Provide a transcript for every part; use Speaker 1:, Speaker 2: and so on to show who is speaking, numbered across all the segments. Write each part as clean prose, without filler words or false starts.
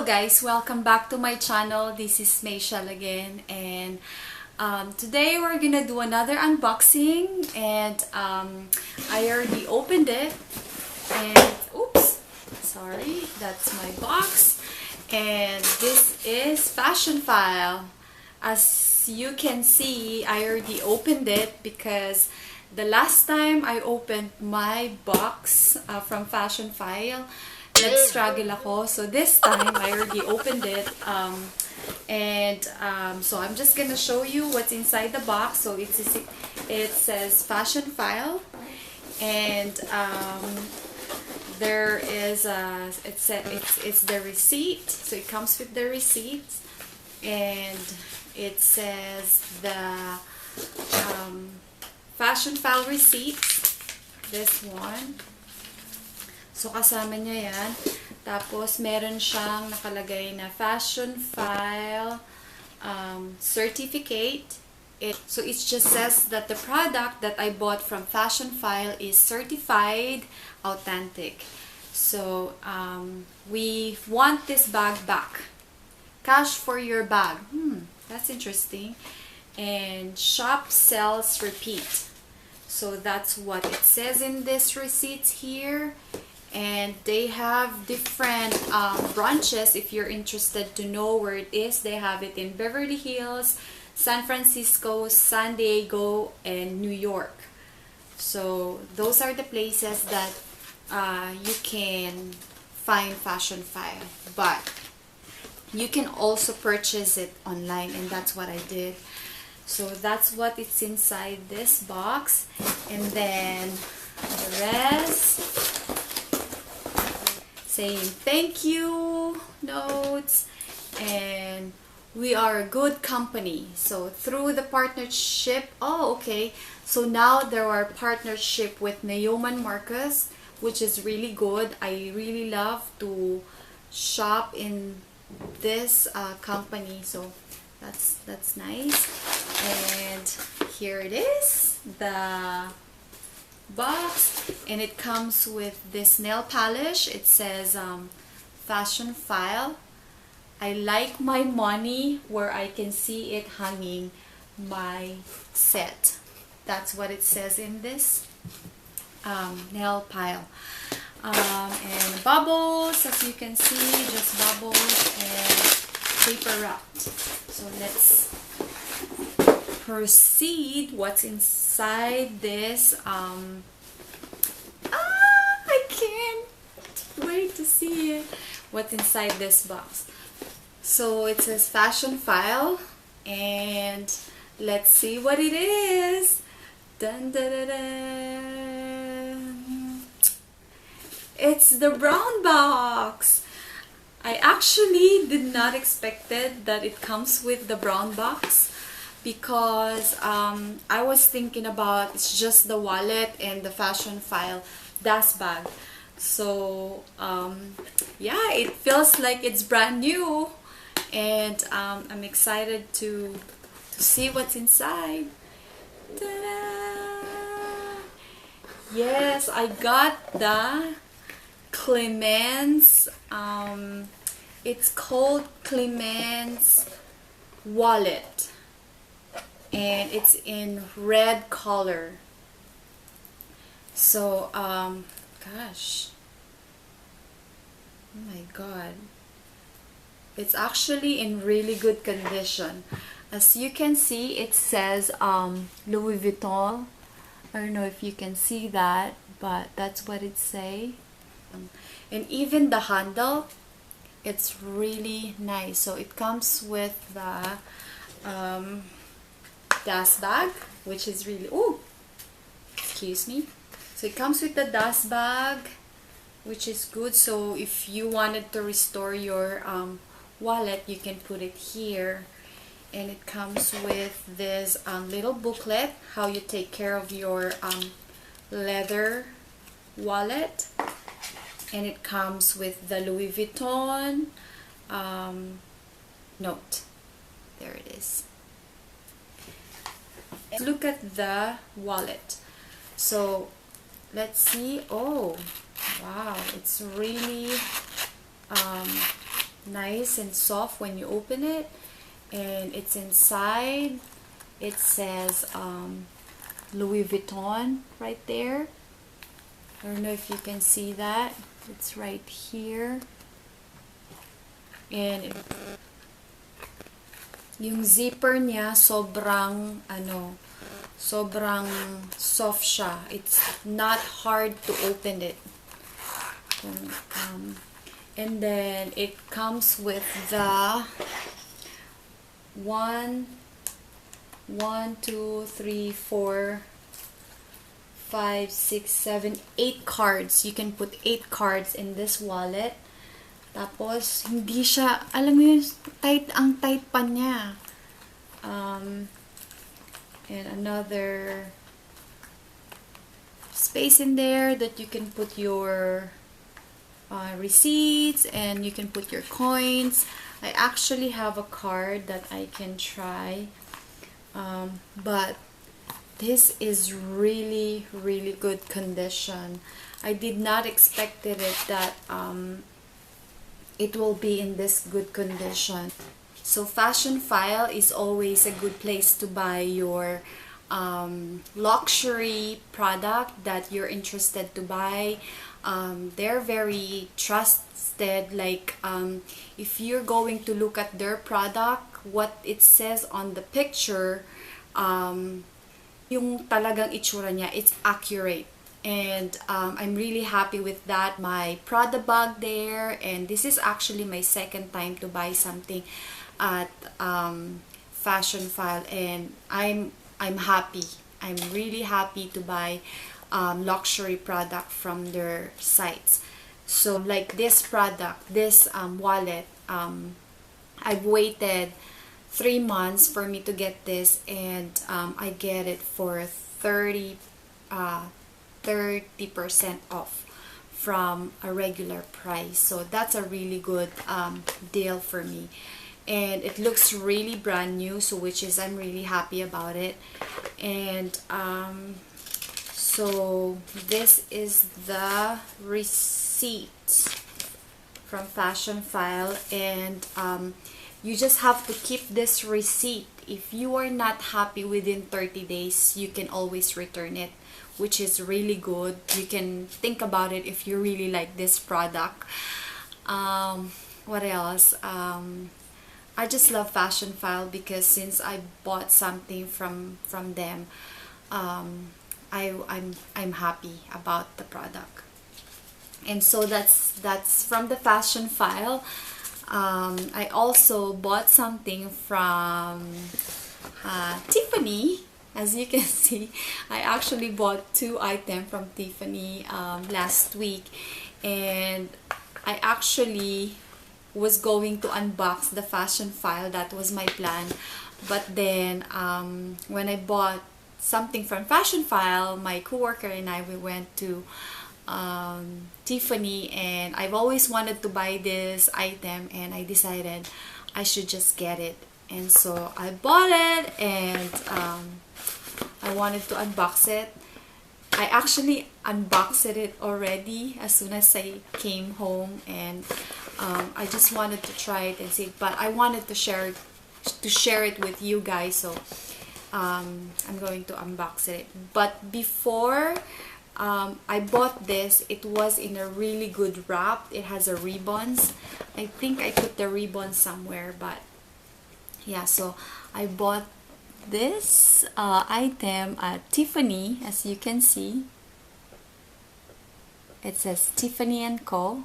Speaker 1: guys, welcome back to my channel. This is Mayshal again, and today we're gonna do another unboxing. And I already opened it, and oops, sorry, that's my box. And this is Fashionphile. As you can see, I already opened it because the last time I opened my box from Fashionphile, nag-struggle ako. So this time, I already opened it. So I'm just gonna show you what's inside the box. So it says Fashionphile, and there is it's the receipt. So it comes with the receipt, and it says the Fashionphile receipt. This one. So, kasama niya yan. Tapos, meron siyang nakalagay na Fashionphile certificate. So, it just says that the product that I bought from Fashionphile is certified authentic. So, we want this bag back. Cash for your bag. That's interesting. And shop, sells, repeat. So, that's what it says in this receipt here. And they have different branches. If you're interested to know where it is, they have it in Beverly Hills, San Francisco, San Diego, and New York. So those are the places that you can find Fashionphile, but you can also purchase it online, and that's what I did. So that's what it's inside this box. And then the rest, saying thank you notes, and we are a good company. So through the partnership, so now there are partnership with Neiman Marcus, which is really good. I really love to shop in this company, so that's nice. And here it is, the box, and it comes with this nail polish. It says Fashionphile. I like my money where I can see it hanging my set. That's what it says in this nail pile. And bubbles, as you can see, just bubbles and paper wrapped. So let's proceed. What's inside this? I can't wait to see it. What's inside this box? So it says Fashionphile, and let's see what it is. Dun, dun, dun, dun. It's the brown box. I actually did not expect it that it comes with the brown box, because I was thinking about it's just the wallet and the Fashionphile dust bag. So yeah, it feels like it's brand new, and I'm excited to see what's inside. Ta-da! Yes, I got the Clemens. It's called Clemens wallet, and it's in red color. So gosh, oh my god, it's actually in really good condition. As you can see, it says Louis Vuitton. I don't know if you can see that, but that's what it says. And even the handle, it's really nice. So it comes with the dust bag, which is really, excuse me. So it comes with the dust bag, which is good. So if you wanted to restore your wallet, you can put it here. And it comes with this little booklet, how you take care of your leather wallet. And it comes with the Louis Vuitton note. There it is. Look at the wallet. So let's see. Oh wow, it's really nice and soft when you open it. And it's inside. It says Louis Vuitton right there. I don't know if you can see that. It's right here. And yung zipper niya sobrang sobrang soft siya. It's not hard to open it. And then it comes with the 1, 2, 3, 4, 5, 6, 7, 8 cards. You can put 8 cards in this wallet. Tapos, hindi siya, alam mo yun, ang tight pa niya. And another space in there that you can put your receipts and you can put your coins. I actually have a card that I can try. But this is really good condition. I did not expect it that it will be in this good condition. So Fashionphile is always a good place to buy your luxury product that you're interested to buy. They're very trusted. Like if you're going to look at their product, what it says on the picture, yung talagang itsura niya, it's accurate. And I'm really happy with that. My Prada bag there, and this is actually my second time to buy something at Fashionphile, and I'm happy. I'm really happy to buy luxury product from their sites. So like this product, this wallet, I've waited 3 months for me to get this, and I get it for 30% off from a regular price. So that's a really good deal for me. And it looks really brand new, so which is I'm really happy about it. And so this is the receipt from Fashionphile, and you just have to keep this receipt. If you are not happy within 30 days, you can always return it, which is really good. You can think about it if you really like this product. What else? I just love Fashionphile because since I bought something from them, I'm happy about the product. And so that's from the Fashionphile. I also bought something from Tiffany. As you can see, I actually bought 2 items from Tiffany last week, and I actually was going to unbox the Fashionphile. That was my plan. But then when I bought something from Fashionphile, my coworker and I, we went to Tiffany, and I've always wanted to buy this item, and I decided I should just get it. And so I bought it, and I wanted to unbox it. I actually unboxed it already as soon as I came home, and I just wanted to try it and see. But I wanted to share it with you guys, so I'm going to unbox it. But before I bought this, it was in a really good wrap. It has a ribbons. I think I put the ribbon somewhere, but yeah. So I bought this item at Tiffany. As you can see, it says Tiffany Co.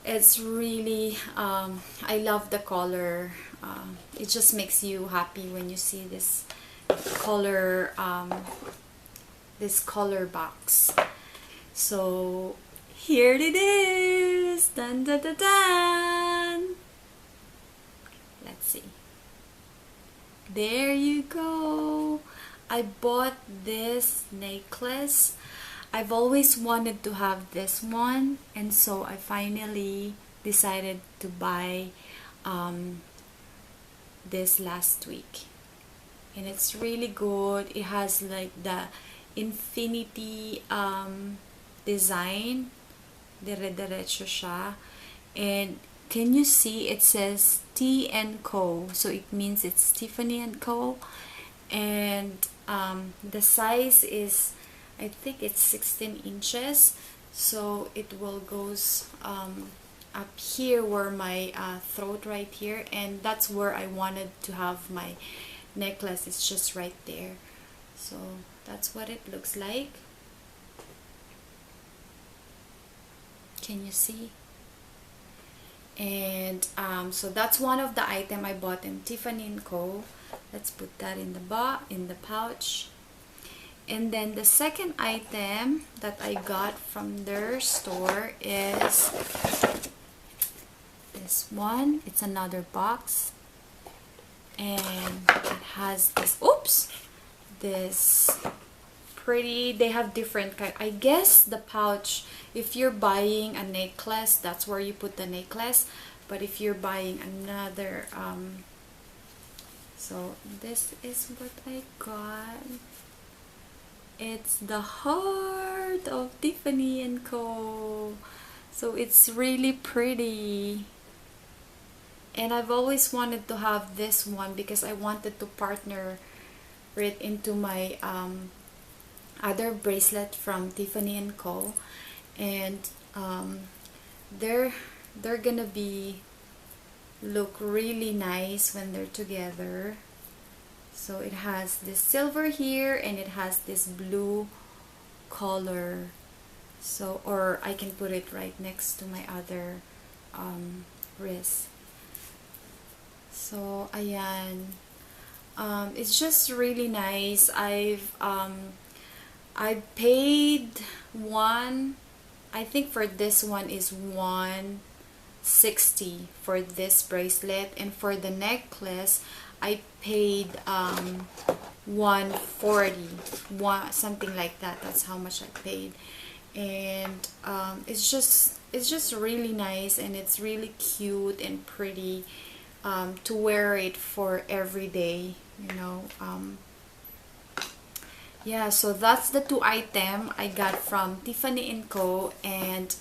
Speaker 1: It's really I love the color. It just makes you happy when you see this color box. So here it is. Dun, dun, dun, dun. Let's see. There you go. I bought this necklace. I've always wanted to have this one, and so I finally decided to buy this last week. And it's really good. It has like the infinity design. Dire-diretso siya. And can you see it says T and Co, so it means it's Tiffany and Co. And the size is, I think it's 16 inches, so it will goes up here where my throat right here, and that's where I wanted to have my necklace. It's just right there. So that's what it looks like. Can you see? And so that's one of the item I bought in Tiffany Co. Let's put that in the pouch. And then the second item that I got from their store is this one. It's another box, and it has this pretty, they have different kind. I guess the pouch, if you're buying a necklace, that's where you put the necklace. But if you're buying another so this is what I got. It's the heart of Tiffany and Co. So it's really pretty. And I've always wanted to have this one because I wanted to partner it into my other bracelet from Tiffany and Co. And they're gonna be look really nice when they're together. So it has this silver here, and it has this blue color. So, or I can put it right next to my other wrist. So ayan, it's just really nice. I paid one, I think for this one is $160 for this bracelet, and for the necklace I paid $140, something like that. That's how much I paid. And it's just really nice, and it's really cute and pretty to wear it for every day, you know. Yeah, so that's the two item I got from Tiffany Co. And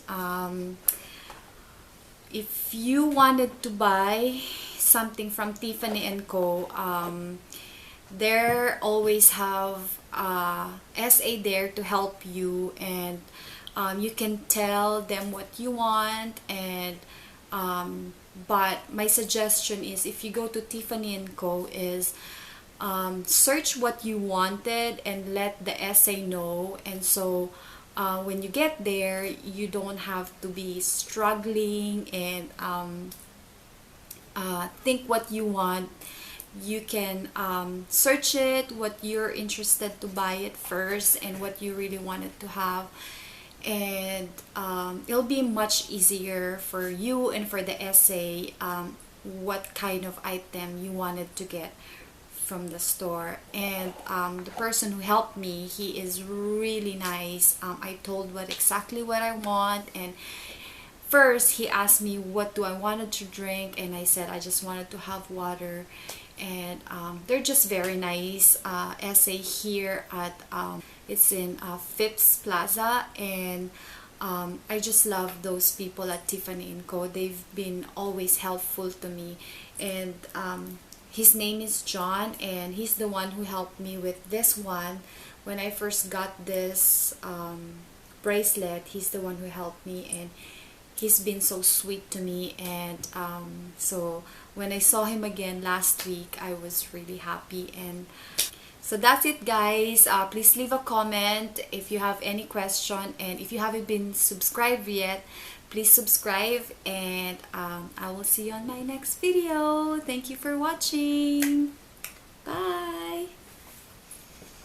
Speaker 1: if you wanted to buy something from Tiffany Co, they always have SA there to help you, and you can tell them what you want. And but my suggestion is, if you go to Tiffany Co, is search what you wanted and let the SA know. And so when you get there, you don't have to be struggling and think what you want. You can search it, what you're interested to buy it first, and what you really wanted to have. And it'll be much easier for you and for the SA what kind of item you wanted to get from the store. And the person who helped me, he is really nice. I told exactly what I want, and first he asked me what do I wanted to drink, and I said I just wanted to have water. And they're just very nice. SA here at it's in Phipps Plaza, and I just love those people at Tiffany Co. They've been always helpful to me. And his name is John, and he's the one who helped me with this one. When I first got this bracelet, he's the one who helped me, and he's been so sweet to me. And so when I saw him again last week, I was really happy. And so that's it, guys. Please leave a comment if you have any question, and if you haven't been subscribed yet, please subscribe. And I will see you on my next video. Thank you for watching. Bye.